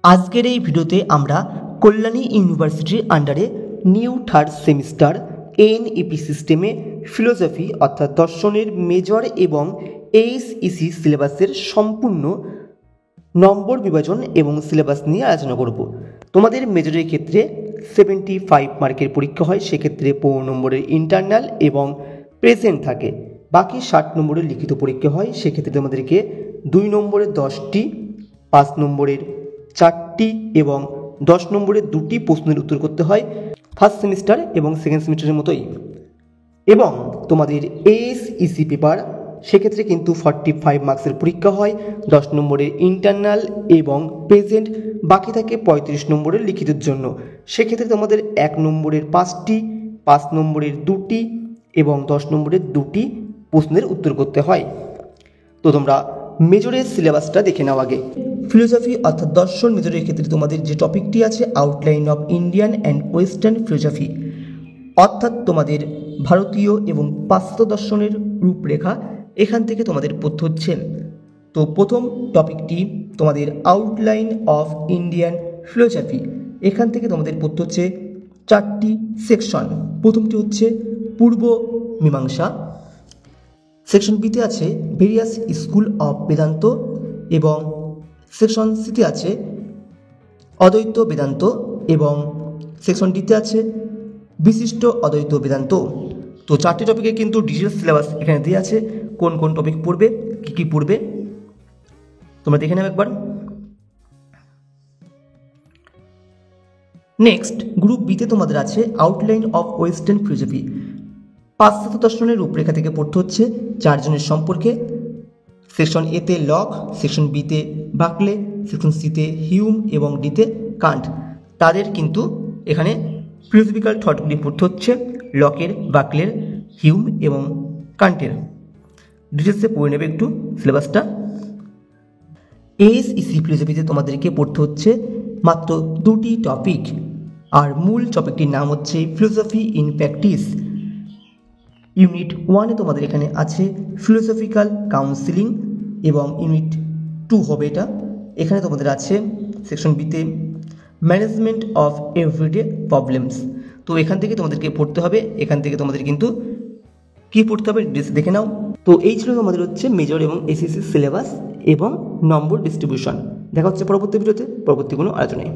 আজকের এই ভিডিওতে আমরা কল্যাণী ইউনিভার্সিটির আন্ডারে নিউ থার্ড সেমিস্টার এনইপি সিস্টেমে ফিলোসফি অর্থাৎ দর্শনের মেজর এবং এইচইসি সিলেবাসের সম্পূর্ণ নম্বর বিভাজন এবং সিলেবাস নিয়ে আলোচনা করব। তোমাদের মেজরের ক্ষেত্রে 75 মার্কের পরীক্ষা হয়, সেক্ষেত্রে 15 নম্বরের ইন্টারনাল এবং প্রেজেন্ট থাকে। বাকি 60 নম্বরের লিখিত পরীক্ষা হয়, সেক্ষেত্রে তোমাদেরকে 2 নম্বরের 10টি, 5 নম্বরের 4টি এবং 10 নম্বরের 2টি প্রশ্নের উত্তর করতে হয়, ফার্স্ট সেমিস্টার এবং সেকেন্ড সেমিস্টারের মতোই। এবং তোমাদের এইচইসি পেপার সেক্ষেত্রে কিন্তু 45 মার্কসের পরীক্ষা হয়, 10 নম্বরের ইন্টারনাল এবং প্রেজেন্ট, বাকি থাকে 35 নম্বরের লিখিতের জন্য। সেক্ষেত্রে তোমাদের 1 নম্বরের 5টি, 5 নম্বরের 2টি এবং 10 নম্বরের 2টি প্রশ্নের উত্তর করতে হয়। তো তোমরা মেজরের সিলেবাসটা দেখে নাও আগে। ফিলোসফি অর্থাৎ দর্শন মেজরের ক্ষেত্রে তোমাদের যে টপিকটি আছে outline of Indian and western philosophy, অর্থাৎ তোমাদের ভারতীয় এবং পাশ্চাত্য দর্শনের রূপরেখা, এখান থেকে তোমাদের পড়তে হচ্ছে। তো প্রথম টপিকটি তোমাদের আউটলাইন অফ ইন্ডিয়ান ফিলোসফি, এখান থেকে তোমাদের পড়তে হচ্ছে 4টি সেকশন। প্রথমটি হচ্ছে পূর্ব মীমাংসা, সেকশন বিতে আছে ভেরিয়াস স্কুল অফ বেদান্ত এবং সেকশন সিতে আছে অদ্বৈত বেদান্ত এবং সেকশন ডিতে আছে বিশিষ্ট অদ্বৈত বেদান্ত। তো 4টি টপিকে কিন্তু ডিটেলস সিলেবাস এখানে দেওয়া আছে, কোন কোন টপিক পড়বে, কী কী পড়বে তোমরা দেখে নেবে একবার। নেক্সট গ্রুপ বিতে তোমাদের আছে আউটলাইন অফ ওয়েস্টার্ন ফিলোসফি, পাশ্চাত্য দর্শনের রূপরেখা থেকে পড়তে হচ্ছে 4 জনের সম্পর্কে। সেকশন এতে লক, সেকশন বিতে বাকলে, সেকশন সিতে হিউম এবং ডিতে কান্ট। তাদের কিন্তু এখানে ফিলোসফিক্যাল থটগুলি পড়তে হচ্ছে লকের, বাকলের, হিউম এবং কান্টের। ডিটেলসে পড়ে নেবে একটু সিলেবাসটা। এইচইসি ফিলোসফিতে তোমাদেরকে পড়তে হচ্ছে মাত্র 2টি টপিক, আর মূল টপিকটির নাম হচ্ছে ফিলোসফি ইন প্র্যাকটিস। ইউনিট 1-এ তোমাদের এখানে আছে ফিলোসফিক্যাল কাউন্সিলিং এবং ইউনিট 2 হবে এটা। এখানে তোমাদের আছে সেকশন বিতে ম্যানেজমেন্ট অফ এভরিডে প্রবলেমস। তো এখান থেকে তোমাদেরকে পড়তে হবে, এখান থেকে তোমাদের কিন্তু কী পড়তে হবে দেখে নাও। তো এই ছিল তোমাদের হচ্ছে মেজর এবং এসএসসি সিলেবাস এবং নম্বর ডিস্ট্রিবিউশন। দেখা হচ্ছে পরবর্তী ভিডিওতে পরবর্তী কোনো আলোচনায়।